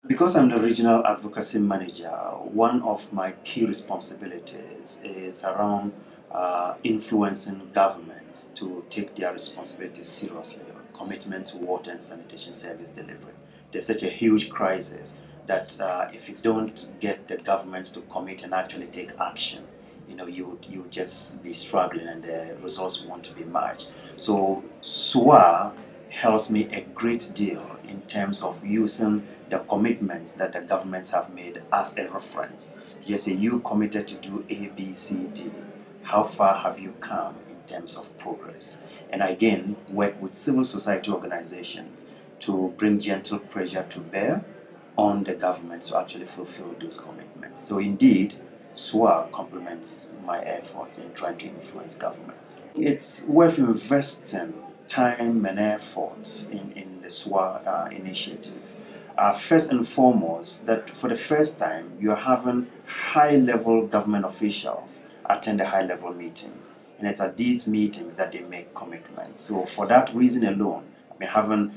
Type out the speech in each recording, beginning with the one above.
Because I'm the regional advocacy manager, one of my key responsibilities is around influencing governments to take their responsibilities seriously, commitment to water and sanitation service delivery. There's such a huge crisis that if you don't get the governments to commit and actually take action, you just be struggling and the results won't be much. So SWA helps me a great deal in terms of using the commitments that the governments have made as a reference. Just say you committed to do A, B, C, D. How far have you come in terms of progress? And again, work with civil society organizations to bring gentle pressure to bear on the government to actually fulfill those commitments. So indeed, SWA complements my efforts in trying to influence governments. It's worth investing time and effort in the SWA initiative. First and foremost, that for the first time, you're having high-level government officials attend a high-level meeting. And it's at these meetings that they make commitments. So for that reason alone, having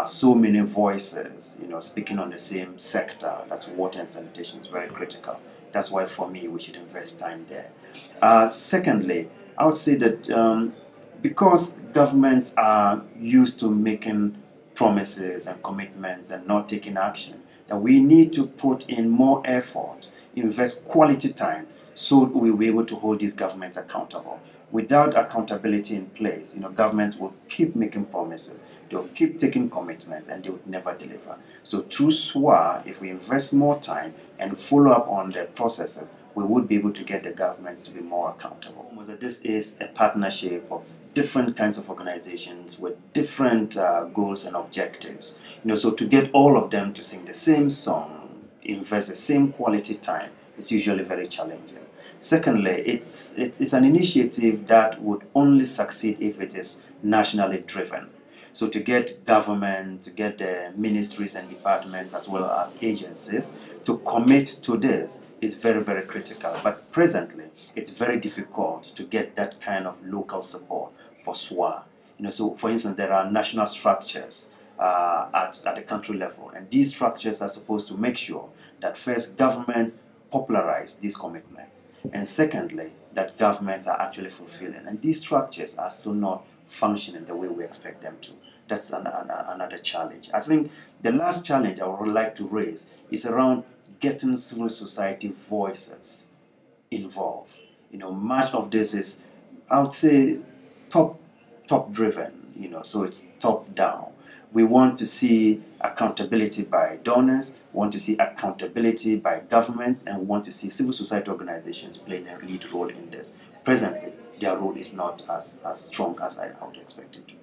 so many voices, speaking on the same sector, that's water and sanitation, is very critical. That's why for me, we should invest time there. Secondly, I would say that because governments are used to making promises and commitments and not taking action, that we need to put in more effort, invest quality time, so we'll be able to hold these governments accountable. Without accountability in place, governments will keep making promises, they'll keep taking commitments, and they would never deliver. So through SWA, if we invest more time and follow up on the processes, we would be able to get the governments to be more accountable. This is a partnership of different kinds of organizations with different goals and objectives. So to get all of them to sing the same song, invest the same quality time, is usually very challenging. Secondly, it's an initiative that would only succeed if it is nationally driven. So to get government, to get the ministries and departments as well as agencies to commit to this is very, very critical. But presently, it's very difficult to get that kind of local support for SWA. So for instance, there are national structures at the country level, and these structures are supposed to make sure that first, governments popularize these commitments, and secondly, that governments are actually fulfilling. And these structures are still not functioning the way we expect them to. That's another challenge. I think the last challenge I would like to raise is around getting civil society voices involved. Much of this is, I would say, top driven, so it's top down. We want to see accountability by donors, we want to see accountability by governments, and we want to see civil society organizations playing a lead role in this. Presently, their role is not as strong as I would expect it to be.